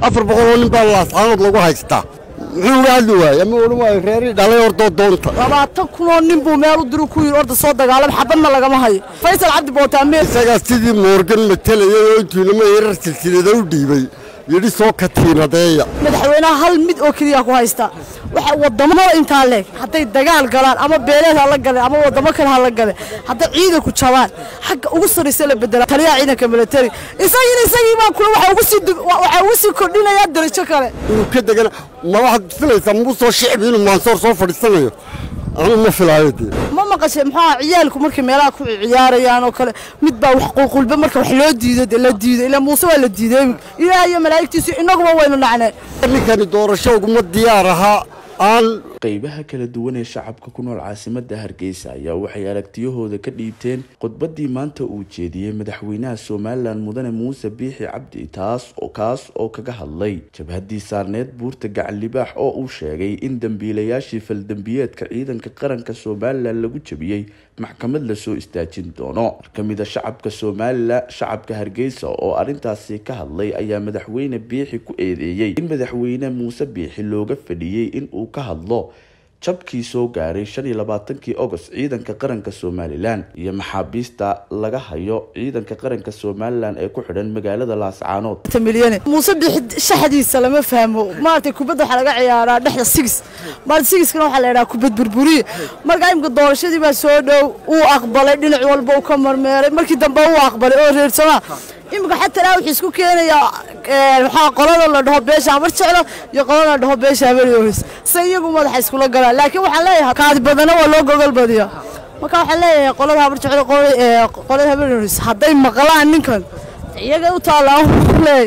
afar boqol nin baa laascaanood lagu haystaa muxuu gaadhi waayay ama wali waa reeri dhalay ordo doonta 20,000 nin buu meel u diru ku yiri orda soo dagaalam xabadna lagama hayo Faysal Cabdi Bootaame isaga sidii Morgan matalayay oo intuu lama yarar silsilada u dhiibay yiri soo katiinadeeya madaxweynaha hal mid oo kaliya ku haysta waxa wadamada inta leeg haday dagaal galaan ama beeleed la galeen ama wadamo kale la galeen haday ciidan ku jabaan xagga ugu sarreeyay la bedela taliya ciidanka military isagii ma kula waxa ugu sii kordhinaya darajo kale uu ka dagana ma waxa filaysa muusoo shicib inuu Mansoor soo fadhiisanayo أنا ما في العادي. ما قصي محا عيالكم مركي ميلاك عياريان oo kale mid baa wax qulqulba marka wax loo diiday la diiday ila muuse waa la diiday ilaahay malaa'iktiisu inagu waynu nacnay ninkan doorasho ugu diyaaraha aan qaybaha kala duwan ee shacabka ku nool caasimadda Hargeysa ayaa waxay aragtiyahooda ka dhiibteen khudbadii maanta uu jeediyay madaxweynaha Soomaaliland Mudane Muuse Biixi Cabdi kaas oo kaga hadlay jabhadii saarneed buurta Gacan Libaax oo uu sheegay in dambiilayaashii faldambiyeedka ciidanka qaranka Soomaaliland lagu jabiyay maxkamad la soo istaajin doono kamida shacabka Soomaaliland shacabka Hargeysa oo arintaasi ka hadlay ayaa madaxweyne Biixi ku eedeeyay in madaxweyne Muuse Biixi looga fadhiyay in uu ka hadlo jabkii soo gaaray 25 August ciidanka qaranka Soomaaliland iyo maxaabiista laga hayo ciidanka qaranka Soomaaliland ee ku xidhan magaalada Laascaanood Muuse Biixi shaxdiisa lama fahmo maartay kubadda waxa laga ciyaaraa dhexda 6 mar 6 kana waxa la yiraahdaa kubad burburiye marka imka doorashadii baa soo dhow uu aqbalay dhinac walba uu ka marmeeray markii dambe uu aqbalay oo reersama imka xataa la wixii isku keenaya waxa qolada la dhaho beesha abar jeclo iyo qolada la dhaho beesha abaryooys sayigu madax isku la galaa laakiin waxa leeyahay qaad badana waa loo gogol badiya marka waxa leeyahay qolada abar jeclo qolada abaryoys haday maqlaan ninkan iyaga u taalaan leey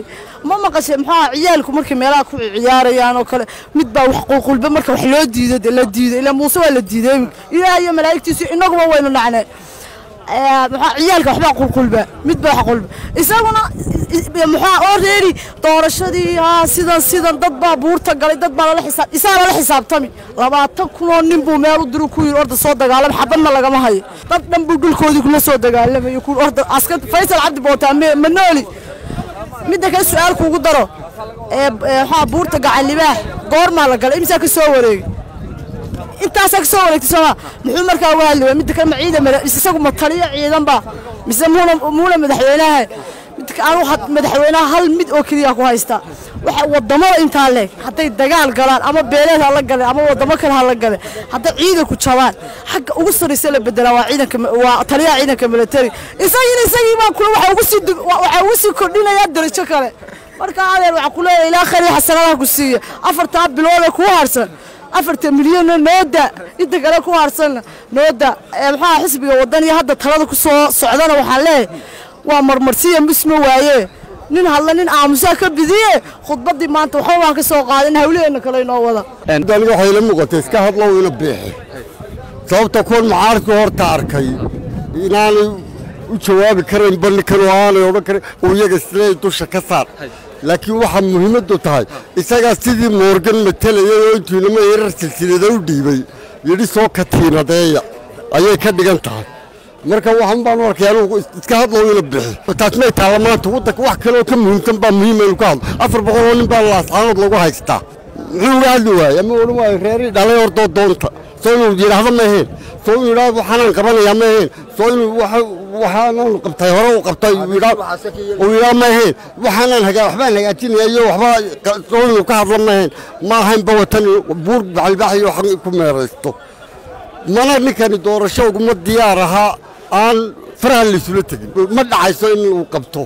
ma qasay maxaa ciyaalku markii meelaha ku ciyaarayaan oo kale mid baa wax qulqulba marka wax loo diiday la diiday ila muuse waa la diiday ilaahay malaa'iktiisu inagu waynu nacnay maxaa ciyaalka waxba qulqulba mid baa qulqulba isaguna maxaa already doorashadii sidan dad baa buurta galay dad baa la xisaabtami 20,000 nin buu meel u diru ku yiri orda soo dagaalam xabadna lagama hayo dad dhan buu dhulkoodii kula soo dagaalamay ku orda askar Faysal Cabdi Bootaame manooli mid ka su'aalku ugu daro waxa buurta Gacan Libaax goorma la galay imsa ka soo wareegay intaas ka soo wareegtay sama muxuu markaa uga hadlay mid ka ciidan isagu ma taliya ciidan ba mise muuna madaxweynaha madaxweynaha hal mid oo kaliya ku haysta waxa wadamada inta leeg haday dagaal galaan ama beeleed la galeen ama wadamo kale la galeen haday ciidan ku jabaan xagga ugu sarreeyay la bedela waa ciidanka waa taliya ciidanka military isagii ma kula waxa ugu sii kordhinaya darajo kale marka adeer waxa ku leeyahay ilaa khayr xasanaha ku siiya 4 bilood ku harsan 4 milyan nooda inta kale ku harsan nooda waxa xisbiga wadaniga hadda talada ku soo socdana waxa leeyahay waa marmarsiya misma waaye nin hadla nin aamusa ka bidiye khudbadii maanta waxa waan ka soo qaadan hawleena kale inoo wada daliga waxay la muuqatay iska hadlo ina Biixi sababta koon mucaarka horta arkay inaan u jawaabi karin balkan waan oo kare oo iyaga islee dusha ka saar laakiin waxa muhiimadu tahay isaga sidii Morgan matalayay oo intuu lama yarar silsilada u dhiibay yiri soo katiinadeeya ayay ka dhigan tahay marka waxaan baan arkay iska hadlo ina Biixi taasmay taallamaanta waddanka wax kale oo ka muhiimsan baa muhiim ah ka hadlo afar boqol nin baa Laascaanood lagu haystaa muxuu gaadhi waayay ama wali waa reeri dhalay ordo doonta soo yiraahdo ma ahayn soo yiraahdo waxaan qabanayaa ma ahayn soo waxaan qabtay hore u qabtay yiraahdo ma ahayn waxaan waxbaan hagaajinayo waxba soo ka hadlo ma ahayn ma ahayn bawatan buur Galbaax iyo wax ku meeraysto mana ninkan doorasho ugu diyaaraha aan faraha la isula tagin ma dhacayso in uu qabto